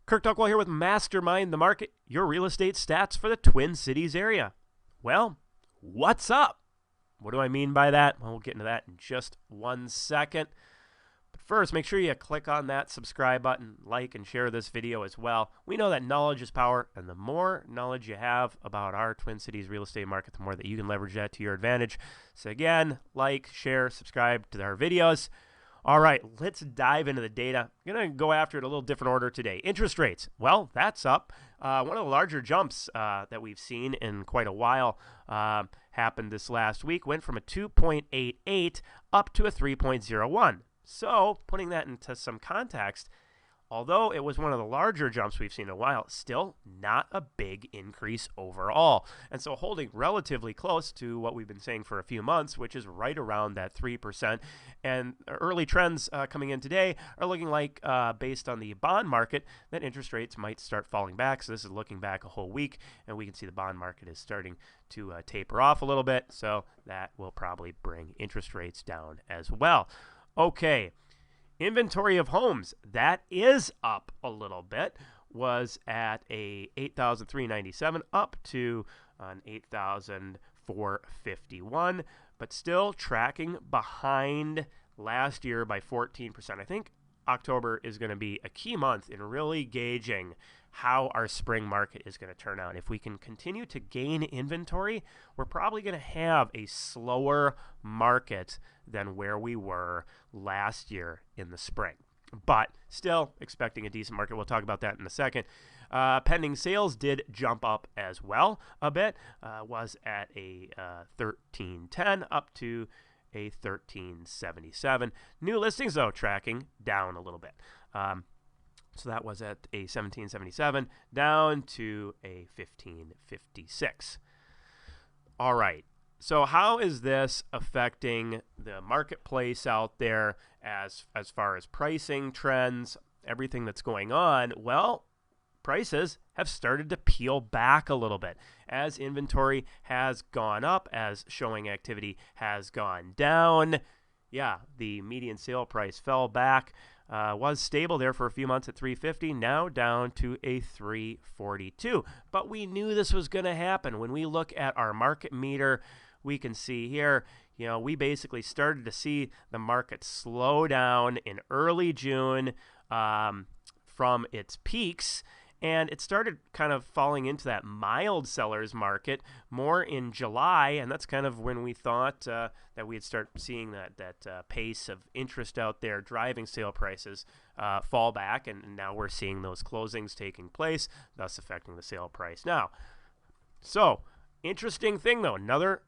Kirk Duckwell here with Mastermind the Market, your real estate stats for the Twin Cities area. Well, what's up? What do I mean by that? Well, we'll get into that in just 1 second. But first, make sure you click on that subscribe button, like and share this video as well. We know that knowledge is power, and the more knowledge you have about our Twin Cities real estate market, the more that you can leverage that to your advantage. So again, like, share, subscribe to our videos. All right, let's dive into the data. I'm going to go after it a little different order today. Interest rates, well, that's up. One of the larger jumps that we've seen in quite a while happened this last week. Went from a 2.88 up to a 3.01. So putting that into some context, although it was one of the larger jumps we've seen in a while, still not a big increase overall. And so holding relatively close to what we've been saying for a few months, which is right around that 3%. And early trends coming in today are looking like, based on the bond market, that interest rates might start falling back. So this is looking back a whole week, and we can see the bond market is starting to taper off a little bit. So that will probably bring interest rates down as well. Okay. Inventory of homes, that is up a little bit, was at a 8,397 up to an 8,451, but still tracking behind last year by 14%. I think October is going to be a key month in really gauging how our spring market is going to turn out. If we can continue to gain inventory, we're probably going to have a slower market than where we were last year in the spring. But still expecting a decent market. We'll talk about that in a second. Pending sales did jump up as well a bit. Was at a 1310 up to a 1377. New listings, though, tracking down a little bit. So that was at a 1777 down to a 1556. All right. So how is this affecting the marketplace out there as far as pricing trends, everything that's going on? Well, prices have started to peel back a little bit as inventory has gone up, as showing activity has gone down. Yeah, the median sale price fell back. Was stable there for a few months at 350, now down to a 342. But we knew this was going to happen. When we look at our market meter, we can see here, we basically started to see the market slow down in early June from its peaks. And it started kind of falling into that mild seller's market more in July, and that's kind of when we thought that we'd start seeing that pace of interest out there driving sale prices fall back, and now we're seeing those closings taking place, thus affecting the sale price now. So, interesting thing though, another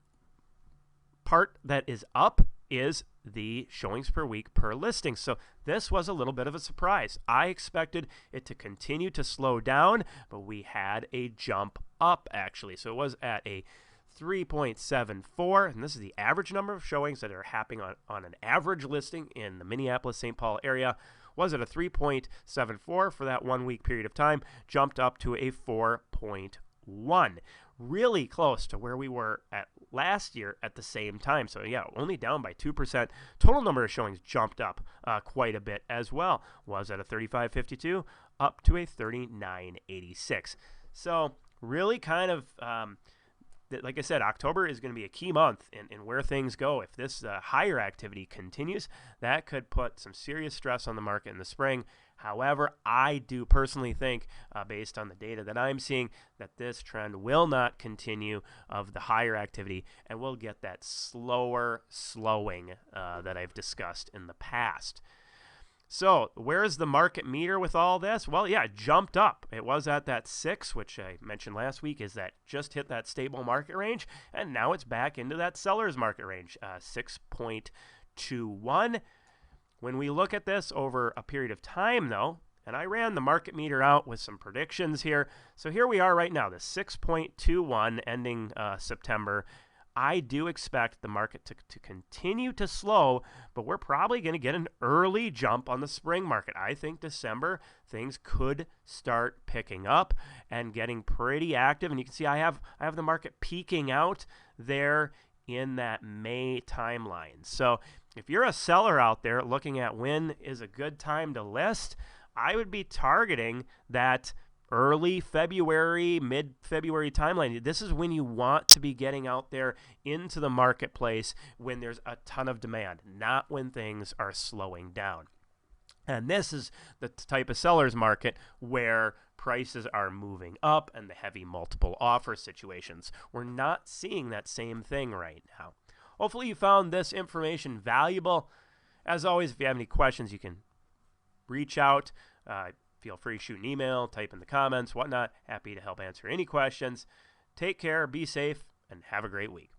part that is up is the showings per week per listing. So this was a little bit of a surprise. I expected it to continue to slow down, but we had a jump up actually. So it was at a 3.74, and this is the average number of showings that are happening on an average listing in the Minneapolis-St. Paul area. Was at a 3.74 for that 1 week period of time, jumped up to a 4.1. Really close to where we were at last year at the same time. So yeah, only down by 2%. Total number of showings jumped up quite a bit as well. Was at a 35.52 up to a 39.86. So really kind of, like I said, October is going to be a key month in where things go. If this higher activity continues, that could put some serious stress on the market in the spring. However, I do personally think, based on the data that I'm seeing, that this trend will not continue of the higher activity, and we'll get that slower slowing that I've discussed in the past. So where's the market meter with all this? Well, yeah, it jumped up. It was at that 6, which I mentioned last week, is that just hit that stable market range, and now it's back into that seller's market range, 6.21. When we look at this over a period of time, though, and I ran the market meter out with some predictions here. So here we are right now, the 6.21 ending September. I do expect the market to continue to slow, but we're probably going to get an early jump on the spring market. I think December, things could start picking up and getting pretty active. And you can see I have the market peaking out there in that May timeline. So if you're a seller out there looking at when is a good time to list, I would be targeting that early February, mid-February timeline. This is when you want to be getting out there into the marketplace when there's a ton of demand, not when things are slowing down. And this is the type of seller's market where prices are moving up and the heavy multiple offer situations. We're not seeing that same thing right now. Hopefully you found this information valuable. As always, if you have any questions, you can reach out. Feel free to shoot an email, type in the comments, whatnot. Happy to help answer any questions. Take care, be safe, and have a great week.